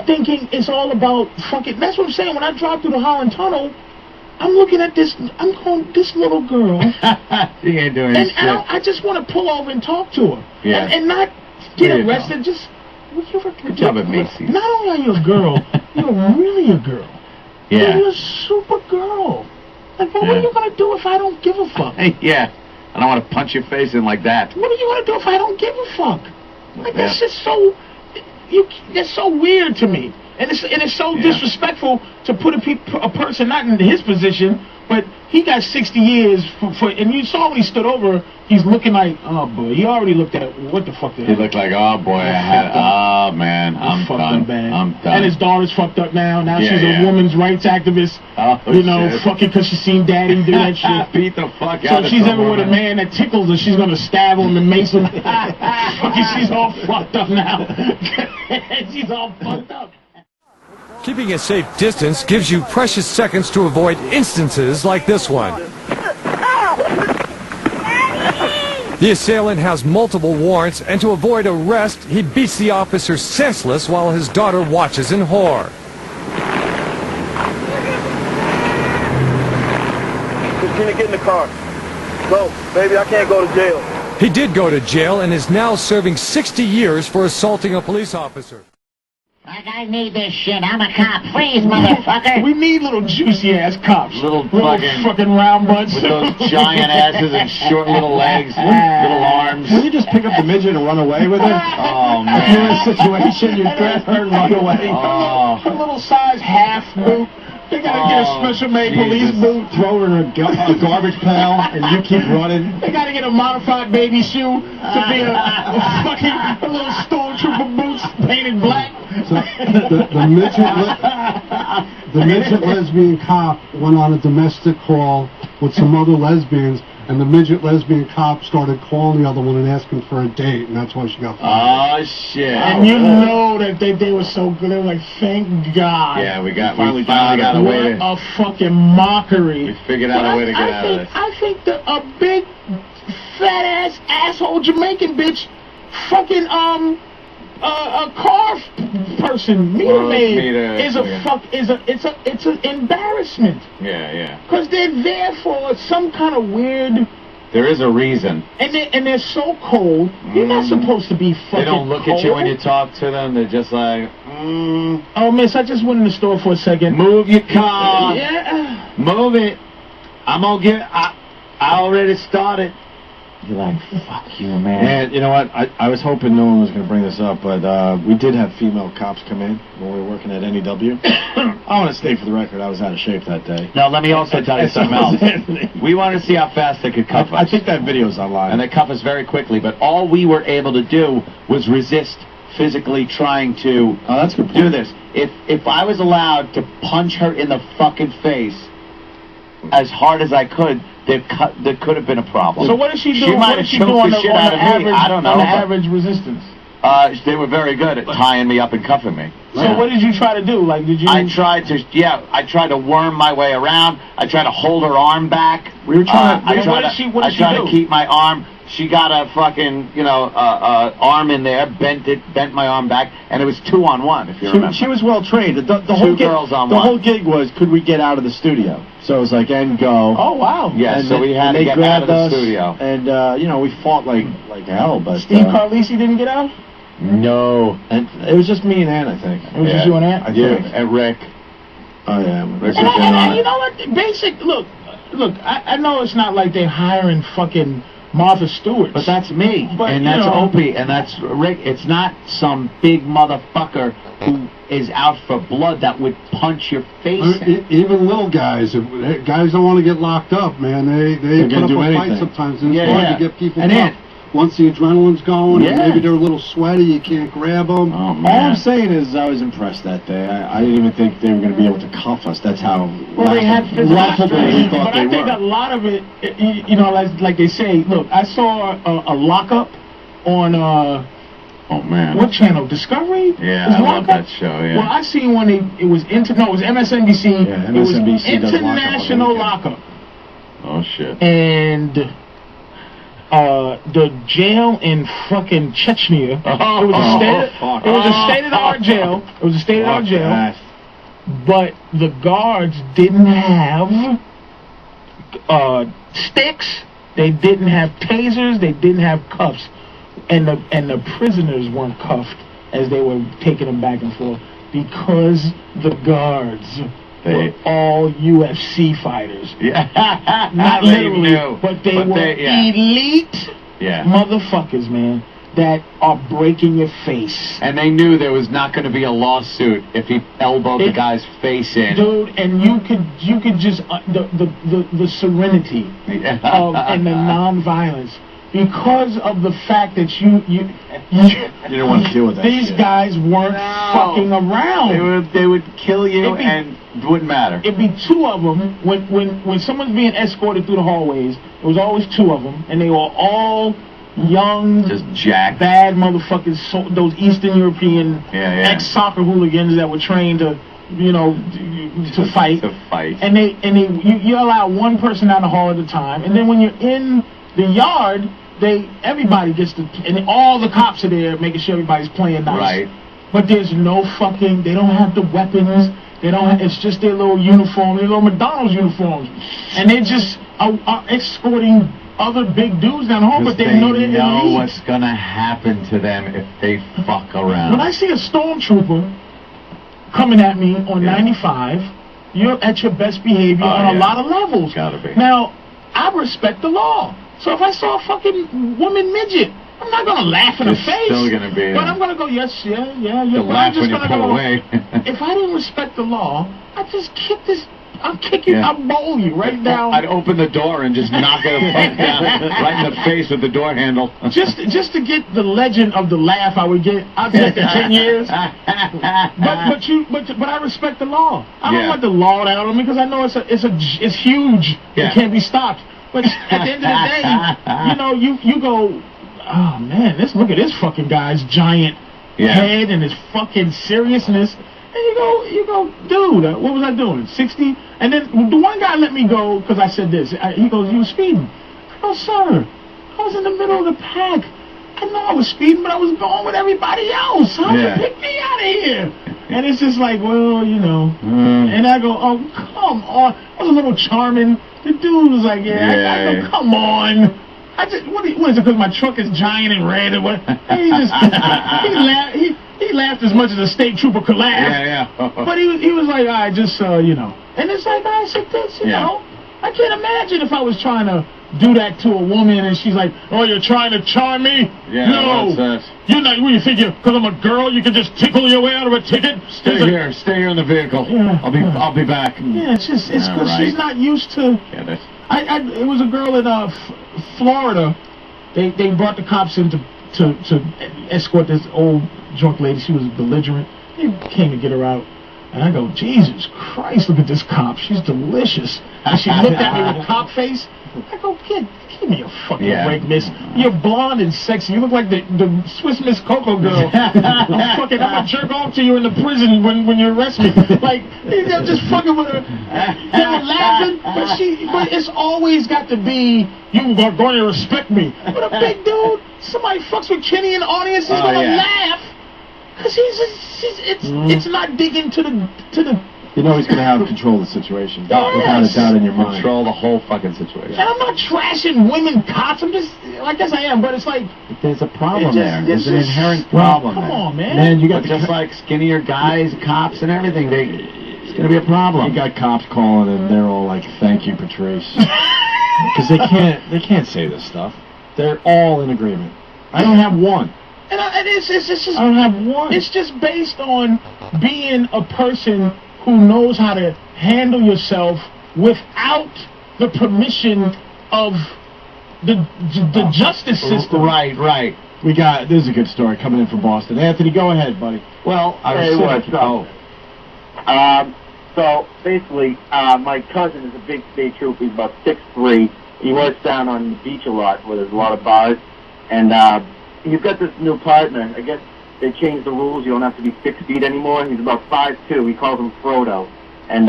thinking it's all about fucking. That's what I'm saying. When I drive through the Holland Tunnel, I'm looking at this. I'm going, this little girl. She ain't doing and shit. I just want to pull over and talk to her. Yeah. And not get There you arrested. Just. Good job at Macy's. Not only are you a girl, you're really a girl. Yeah. You're a super girl. Like, what are you gonna do if I don't give a fuck? Yeah. I don't want to punch your face in like that. What are you gonna do if I don't give a fuck? Like, Yeah. that's just so. That's so weird to me, and it's so disrespectful to put a person not in his position, but he got 60 years for and you saw when he stood over, he's looking like, oh boy, he already looked at what the fuck. He looked like, oh boy, oh man, I'm done. I'm done. And his daughter's fucked up now. Now she's a yeah. women's rights activist. Oh, you know, shit. fucking because she seen daddy do that shit. Beat the fuck So out of if she's ever someone. with a man that tickles her, she's gonna stab him and mace him. Fucking, she's all fucked up now. She's all fucked up. Keeping a safe distance gives you precious seconds to avoid instances like this one. The assailant has multiple warrants, and to avoid arrest, he beats the officer senseless while his daughter watches in horror. Gina, get in the car. No, baby, I can't go to jail. He did go to jail and is now serving 60 years for assaulting a police officer. I need this shit. I'm a cop. Freeze, motherfucker. We need little juicy-ass cops. Little fucking round butts. with those giant asses and short little legs, little arms. Will you just pick up the midget and run away with her? Oh, If you're in a man. situation, you grab her and run away. Oh. Her little size half boot. They gotta get a special made police Jesus. boot. Throw her in a garbage pail, and you keep running. They gotta get a modified baby shoe to be a little stormtrooper boots painted black. So the midget lesbian cop went on a domestic call with some other lesbians, and the midget lesbian cop started calling the other one and asking for a date, and that's why she got fired. Oh, shit. And you know that they were so good. They were like, thank God. Yeah, we finally got a way to... What a fucking mockery. We figured out a way to get out of this. I think that a big, fat-ass, asshole Jamaican bitch fucking, a car person, meter maid, is it's an embarrassment. Yeah. Because they're there for some kind of weird... There is a reason. And they're so cold. You're not supposed to be fucking They don't look cold. at you when you talk to them. They're just like, Oh, miss, I just went in the store for a second. move your car. Yeah. Move it. I'm going to get... I already started. You're like, fuck you, man. And you know what? I was hoping no one was going to bring this up, but we did have female cops come in when we were working at NEW. I want to state for the record, I was out of shape that day. Now, let me also tell you something else. We want to see how fast they could cuff us. I think that video's online. And they cuff us very quickly, but all we were able to do was resist physically trying to do this. If I was allowed to punch her in the fucking face as hard as I could, there could have been a problem. So what did she do? She might have choked the shit out of me. I don't know. On the average resistance. They were very good at tying me up and cuffing me. So what did you try to do? Like, did you? I tried to worm my way around. I tried to hold her arm back. We were trying I tried to keep my arm. She got a fucking, arm in there, bent my arm back, and it was 2-on-1, if you remember. She was well trained. The whole gig was, could we get out of the studio? So it was like, and go. Oh, wow. Yeah, and so we had to get out of the studio. And, we fought like hell, but... Steve Carlisi didn't get out? No. And it was just me and Ann, I think. It was just you and Ann? I think. And Rick. Oh, yeah. Rick And you know what? Look, I know it's not like they're hiring fucking Martha Stewart. But that's me, and that's Opie, and that's Rick. It's not some big motherfucker who is out for blood that would punch your face in. Even little guys, if guys don't want to get locked up, man. They put up a fight sometimes, and it's hard to get people up. Once the adrenaline's going, and maybe they're a little sweaty, you can't grab them. Oh, all I'm saying is I was impressed that day. I didn't even think they were going to be able to cuff us. That's how they had physical we thought but I think a lot of it, like they say, look, I saw a lockup on, oh man, what channel? Discovery? Yeah, I love that show, yeah. Well, I seen when it was MSNBC. Yeah, MSNBC it was does International Lockup. Oh, shit. And... the jail in fucking Chechnya. It was a state-of-the-art jail. It was a state-of-the-art jail. But the guards didn't have sticks. They didn't have tasers. They didn't have cuffs, and the prisoners weren't cuffed as they were taking them back and forth because the guards. Were all UFC fighters. Yeah. Not literally, but they were elite motherfuckers, man, that are breaking your face. And they knew there was not going to be a lawsuit if he elbowed the guy's face in. Dude, and you could just the serenity and the non-violence. Because of the fact that you didn't want to deal with that. These guys weren't fucking around. They would kill you and it wouldn't matter. It'd be two of them when someone's being escorted through the hallways. It was always two of them, and they were all young, just jacked, bad motherfuckers. So, those Eastern European ex-soccer hooligans that were trained to fight. And you allow one person down the hall at a time, and then when you're in the yard, everybody gets to, and all the cops are there making sure everybody's playing nice. Right. But there's no fucking, they don't have the weapons, it's just their little uniform, their little McDonald's uniforms. And are escorting other big dudes down home, but they know they're elite. what's gonna happen to them if they fuck around. When I see a stormtrooper coming at me on 95, you're at your best behavior on a lot of levels. Gotta be. Now, I respect the law. So if I saw a fucking woman midget, I'm not gonna laugh in her face. Still gonna be. But I'm gonna go, yes, yeah. You'll laugh when you pull away. If I didn't respect the law, I'd just kick this. I'll kick you. I'll bowl you right down. I'd open the door and just knock it down right in the face with the door handle. just to get the legend of the laugh I would get, I'd take the 10 years. But I respect the law. I don't want the law down on me because I know it's huge. It can't be stopped. But at the end of the day, you know, you go, oh man, look at this fucking guy's giant head and his fucking seriousness. And you go, dude, what was I doing? 60? And then the one guy let me go because I said this. He goes, you were speeding. I go, sir, I was in the middle of the pack. I know I was speeding, but I was going with everybody else. How'd you pick me out of here? And it's just like, well, you know. And I go, oh, come on. I was a little charming. The dude was like, I go, come on. What is it, because my truck is giant and red and what? And he just, he laughed as much as a state trooper could laugh. But he was like, all right, just, you know. And it's like, I said this, you know. I can't imagine if I was trying to do that to a woman and she's like, oh, you're trying to charm me? No. You're not, what do you think, because I'm a girl, you can just tickle your way out of a ticket? Stay here in the vehicle. I'll be back. Yeah, it's because she's not used to. It was a girl in Florida. They brought the cops in to escort this old drunk lady. She was belligerent. They came to get her out. And I go, Jesus Christ, look at this cop. She's delicious. And she looked at me with a cop face. I go, give me a fucking break, miss. You're blonde and sexy. You look like the Swiss Miss Coco girl. I'm gonna jerk off to you in the prison when you arrest me. Like, they're just fucking with her. They were laughing, but it's always got to be, you are going to respect me. But a big dude, somebody fucks with Kenny in the audience, he's gonna laugh. Because it's not digging to the. You know he's going to have control of the situation. Without a doubt in your mind. Control the whole fucking situation. And I'm not trashing women cops. I'm just, I guess I am, but it's like. There's a problem there. There's an inherent problem there. Come on, man. Man, you got just like skinnier guys, cops, and everything. It's going to be a problem. You got cops calling and they're all like, "Thank you, Patrice," because they can't say this stuff. They're all in agreement. I don't have one. And it's just. I don't have one. It's just based on being a person who knows how to handle yourself without the permission of the justice system. Right. This is a good story coming in from Boston. Anthony, go ahead, buddy. Well, what's up? So basically, my cousin is a big state trooper. He's about 6'3". He works down on the beach a lot where there's a lot of bars, and he's got this new partner. I guess they changed the rules. You don't have to be 6 feet anymore. He's about 5'2". He calls him Frodo. And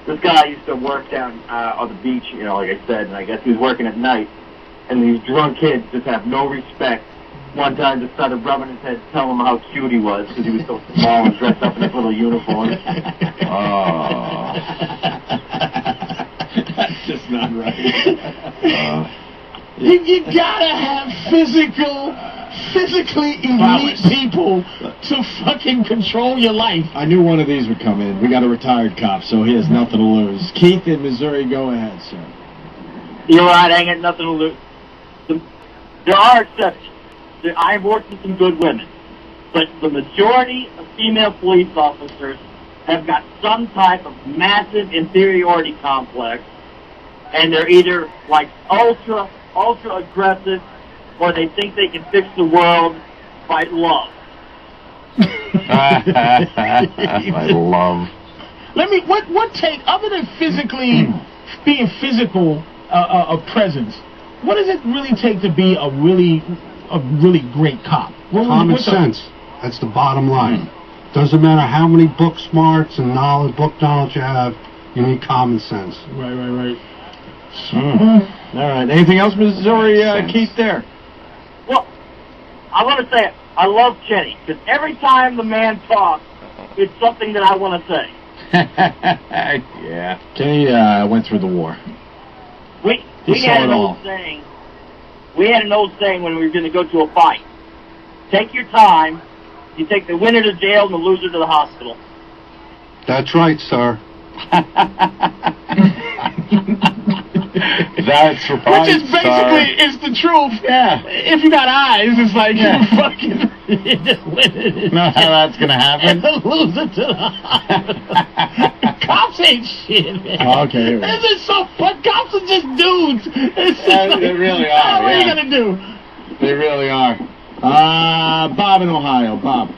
this guy used to work down on the beach, you know, like I said, and I guess he was working at night. And these drunk kids just have no respect. One time just started rubbing his head, telling him how cute he was because he was so small and dressed up in his little uniform. That's just not right. You gotta have physically elite people to fucking control your life. I knew one of these would come in. We got a retired cop, so he has nothing to lose. Keith in Missouri, go ahead, sir. You're right, I ain't got nothing to lose. There are exceptions. I've worked with some good women. But the majority of female police officers have got some type of massive inferiority complex, and they're either like ultra aggressive, or they think they can fix the world by love. By love. Let me. What take other than physically being physical a presence? What does it really take to be a really great cop? Common sense. That's the bottom line. Doesn't matter how many book smarts and book knowledge you have. You need common sense. Right. All right. Anything else, Missouri? Keith there. Well, I want to say I love Kenny because every time the man talks, it's something that I want to say. Yeah. Kenny went through the war. We had an old saying. We had an old saying when we were going to go to a fight. Take your time. You take the winner to jail and the loser to the hospital. That's right, sir. That's right. Which is basically, it's the truth. Yeah. If you got eyes, it's like you fucking you just win it. Know how that's gonna happen? And the loser to the hospital. Cops ain't shit, man. Okay. This is so, but cops are just dudes. It's just like, they really are. what are you gonna do? They really are. Bob in Ohio. Bob.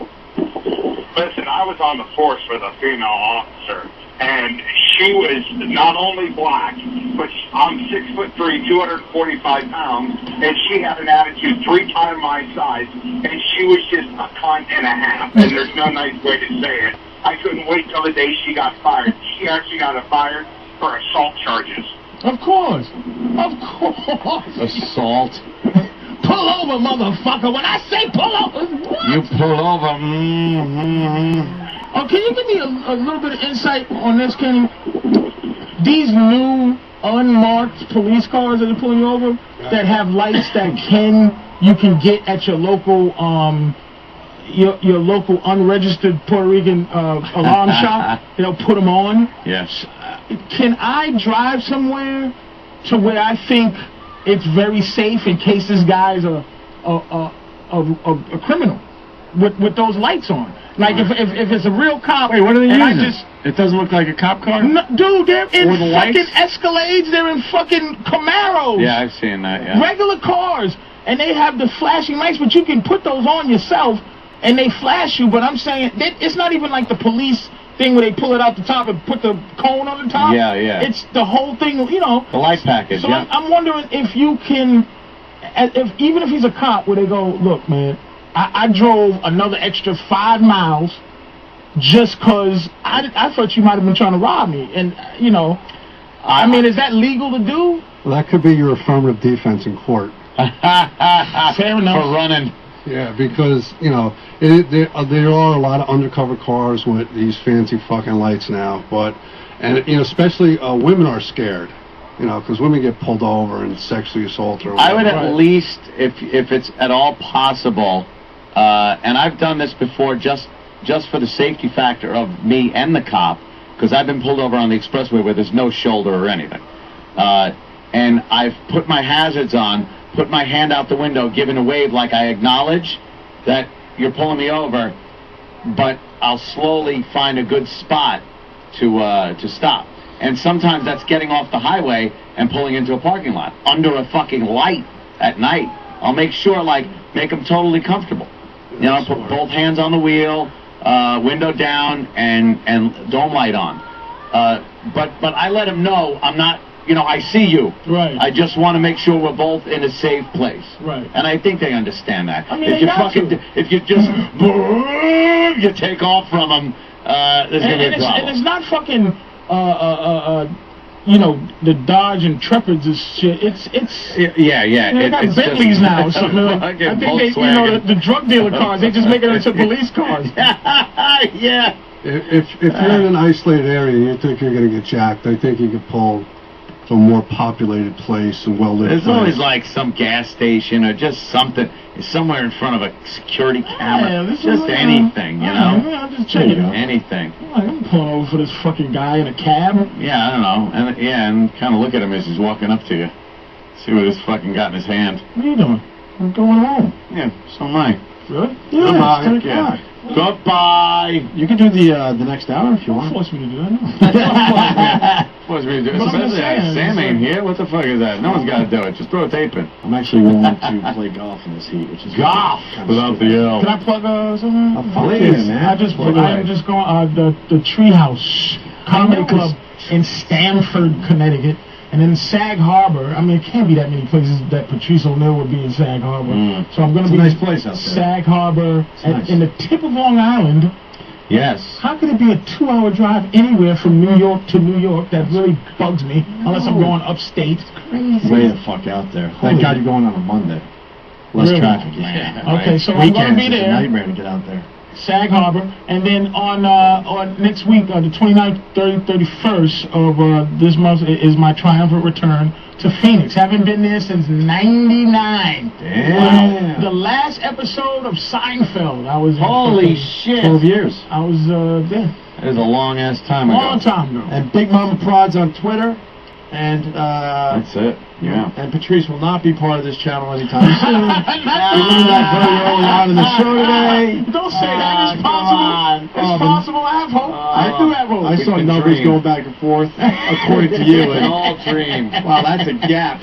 Listen, I was on the force with a female officer, and she was not only black, but I'm 6'3", 245 pounds, and she had an attitude 3 times my size, and she was just a cunt and a half, and there's no nice way to say it. I couldn't wait till the day she got fired. She actually got fired for assault charges. Of course. Of course. Assault. Pull over, motherfucker. When I say pull over, what? You pull over. Mm-hmm. Oh, can you give me a little bit of insight on this, Kenny? These new unmarked police cars that are pulling you over that have lights that you can get at your local your local unregistered Puerto Rican alarm shop. They'll put them on. Yes. Can I drive somewhere to where I think it's very safe in case this guy's a criminal with those lights on? Like if it's a real cop. Wait, what are they using? It doesn't look like a cop car? No, dude, they're in the fucking lights? Escalades. They're in fucking Camaros. Yeah, I've seen that, yeah. Regular cars. And they have the flashing lights, but you can put those on yourself and they flash you. But I'm saying, it's not even like the police thing where they pull it out the top and put the cone on the top. Yeah, yeah. It's the whole thing, you know. The light package, So yeah. I'm wondering if you can, even if he's a cop, where they go, look, man, I drove another extra 5 miles just because I thought you might have been trying to rob me. And, you know, I mean, is that legal to do? Well, that could be your affirmative defense in court. Fair enough. For running. Yeah, because, you know, there are a lot of undercover cars with these fancy fucking lights now, and you know, especially women are scared, you know, because women get pulled over and sexually assaulted or whatever. I would at least, if it's at all possible, and I've done this before just for the safety factor of me and the cop, because I've been pulled over on the expressway where there's no shoulder or anything, and I've put my hazards on, put my hand out the window, giving a wave like I acknowledge that you're pulling me over, but I'll slowly find a good spot to stop. And sometimes that's getting off the highway and pulling into a parking lot under a fucking light at night. I'll make sure, make them totally comfortable. You know, put both hands on the wheel, window down, and dome light on. But I let them know I'm not. You know, I see you. Right. I just want to make sure we're both in a safe place. Right. And I think they understand that. I mean, if you just you take off from them, there's gonna be a problem. And it's not fucking you know, the Dodge Intrepids is shit. It's yeah. They got Bentleys now or something. I think they, you know, the drug dealer cars, they just make it into police cars. Yeah. If you're in an isolated area and you think you're going to get jacked, I think you could pull to a more populated place and well-lit place. There's always like some gas station or just something somewhere in front of a security camera. Just anything, you know? I'm just checking out. Anything. I'm pulling over for this fucking guy in a cab. Yeah, I don't know. And kind of look at him as he's walking up to you. See what he's fucking got in his hand. What are you doing? I'm going home. Yeah, so am I. Really? Goodbye. It's 10 o'clock. Goodbye. You can do the next hour if you want. Force me to do that. Force me to do it. But I'm saying, Sam ain't here. What the fuck is that? No one's got to do it. Just throw a tape in. I'm actually willing to play golf in this heat, which is golf without the L. Can I plug something? Please, man. I'm just going the Treehouse Comedy Club in Stamford, Connecticut. And in Sag Harbor, I mean, it can't be that many places that Patrice O'Neill would be in Sag Harbor. So I'm going to be a nice place out there. Sag Harbor, Nice. in the tip of Long Island. Yes. How could it be a 2-hour drive anywhere from New York to New York? That really bugs me, unless I'm going upstate. Crazy. Way the fuck out there. Thank God you're going on a Monday. Less Really? traffic. Yeah. Okay, so I'm going to be Weekends is a there. nightmare to get out there. Sag Harbor, and then on next week, the 29th, 30th, 31st of this month is my triumphant return to Phoenix. Haven't been there since '99. Damn. Wow. The last episode of Seinfeld, I was in. Holy shit. 12 years. I was there. That is a long-ass time ago. Long time ago. And Big Mama Prod's on Twitter. And that's it. Yeah. And Patrice will not be part of this channel anytime soon. We learned that very early on in the show today. Don't say that. It's possible. It's possible. I have hope. I do have hope. I saw numbers going back and forth, according to you. An all dream. Wow, that's a gap.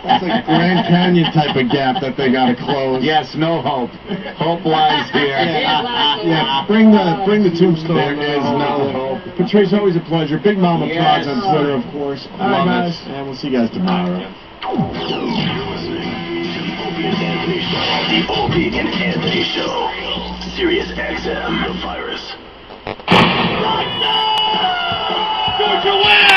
That's like a Grand Canyon type of gap that they got to close. Yes, no hope. Hope lies here. Yeah, bring the tombstone. There is no hope. Patrice, always a pleasure. Big Mama Prods on Twitter, of course. All right, guys. And we'll see you guys tomorrow. You're listening to the Opie and Anthony Show. The Opie and Anthony Show. Sirius XM. The virus.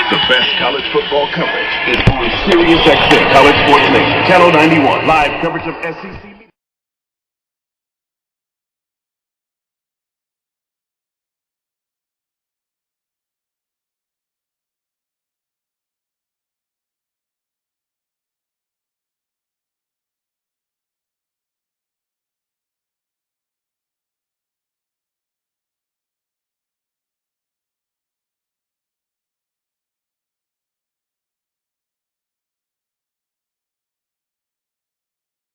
The best college football coverage is on Sirius XM. College Sports Nation. Channel 91. Live coverage of SEC.